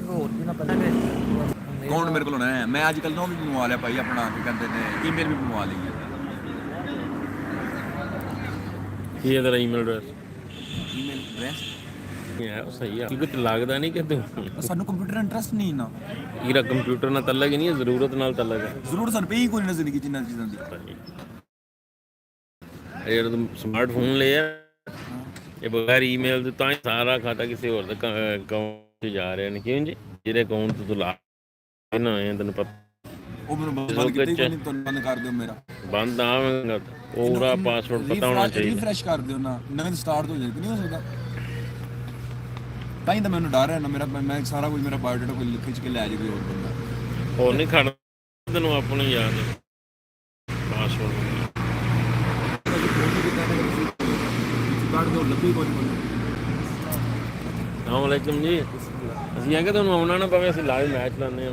ਹੋਰ ਵੀ ਨਾ ਪਹਿਲਾਂ ਅਕਾਊਂਟ ਮੇਰੇ ਕੋਲ ਹੋਣਾ ਹੈ। ਮੈਂ ਅੱਜ ਕੱਲ੍ਹ ਨਾ ਉਹ ਵੀ ਬਣਵਾ ਲਿਆ ਭਾਈ ਆਪਣਾ ਕੀ ਕਹਿੰਦੇ ਨੇ ਈਮੇਲ ਵੀ ਬਣਵਾ ਲਈ ਹੈ। ਕੀ ਹੈ ਤੇਰਾ ਈਮੇਲ ਐਡਰੈਸ? ਈਮੇਲ ਐਡਰੈਸ ਯਾਰ ਸਹੀ ਆ ਕਿਉਂਕਿ ਲੱਗਦਾ ਨਹੀਂ ਕਿ ਤੂੰ ਸਾਨੂੰ ਕੰਪਿਊਟਰ ਇੰਟਰਸਟ ਨਹੀਂ ਨਾ। ਇਹਦਾ ਕੰਪਿਊਟਰ ਨਾਲ ਤਲਕ ਹੀ ਨਹੀਂ ਹੈ, ਜ਼ਰੂਰਤ ਨਾਲ ਤਲਕ ਹੈ। ਜ਼ਰੂਰ ਸਾਨੂੰ ਪਈ ਕੋਈ ਨਾ ਜ਼ਿੰਦਗੀ ਜਿੰਨਾਂ ਚੀਜ਼ਾਂ ਦੀ। ਯਾਰ ਤੂੰ ਸਮਾਰਟਫੋਨ ਲਿਆ ਇਹ ਬਗੈਰ ਈਮੇਲ ਦੇ ਤਾਂ ਹੀ ਸਾਰਾ ਖਾਤਾ ਕਿਸੇ ਹੋਰ ਦੇ ਅਕਾਊਂਟ 'ਚ ਜਾ ਰਿਹਾ ਨੇ। ਕਿਉਂ ਜੀ ਜਿਹੜੇ ਅਕਾਊਂਟ ਤੋਂ ਤੂੰ ਲਾ ਨਾ ਆਇਆ ਤੈਨੂੰ ਪਤਾ ਉਹ ਮੈਨੂੰ ਬੰਦ ਕੀਤਾ ਹੀ ਕੋਈ ਨਹੀਂ। ਤੁਹਾਨੂੰ ਬੰਦ ਕਰ ਦਿਓ ਮੇਰਾ ਬੰਦ ਆਵੇਗਾ ਪੂਰਾ ਪਾਸਵਰਡ ਪਤਾ ਹੋਣਾ ਚਾਹੀਦਾ। ਰੀਫਰੈਸ਼ ਕਰ ਦਿਓ ਨਾ, ਨਵੇਂ ਸਟਾਰਟ ਹੋ ਜਾਏ ਨਹੀਂ ਹੋ ਸਕਦਾ। ਤਾਂ ਹੀ ਤਾਂ ਮੈਨੂੰ ਡਰ ਹੈ ਨਾ ਮੇਰਾ, ਮੈਂ ਸਾਰਾ ਕੁਝ ਮੇਰਾ ਬਾਇਓਡਾਟਾ ਕੋਈ ਖਿੱਚ ਕੇ ਲੈ ਜਾਵੇ ਕੋਈ ਹੋਰ ਬੰਦਾ। ਹੋਰ ਨਹੀਂ ਖੜਦਾ ਤੈਨੂੰ ਆਪਣਾ ਹੀ ਯਾਦ ਹੈ ਪਾਸਵਰਡ ਕੱਢ ਦਿਓ ਲੱਭੀ ਕੋਈ ਬੰਦਾ। ਅਸਲਾਮ ਵਾਲੇਕੁਮ ਜੀ। ਅਸੀਂ ਆ ਕਿ ਤੁਹਾਨੂੰ ਆਉਣਾ ਨਾ ਪਵੇ, ਅਸੀਂ ਲਾਈਵ ਮੈਚ ਲਾਉਂਦੇ ਹਾਂ।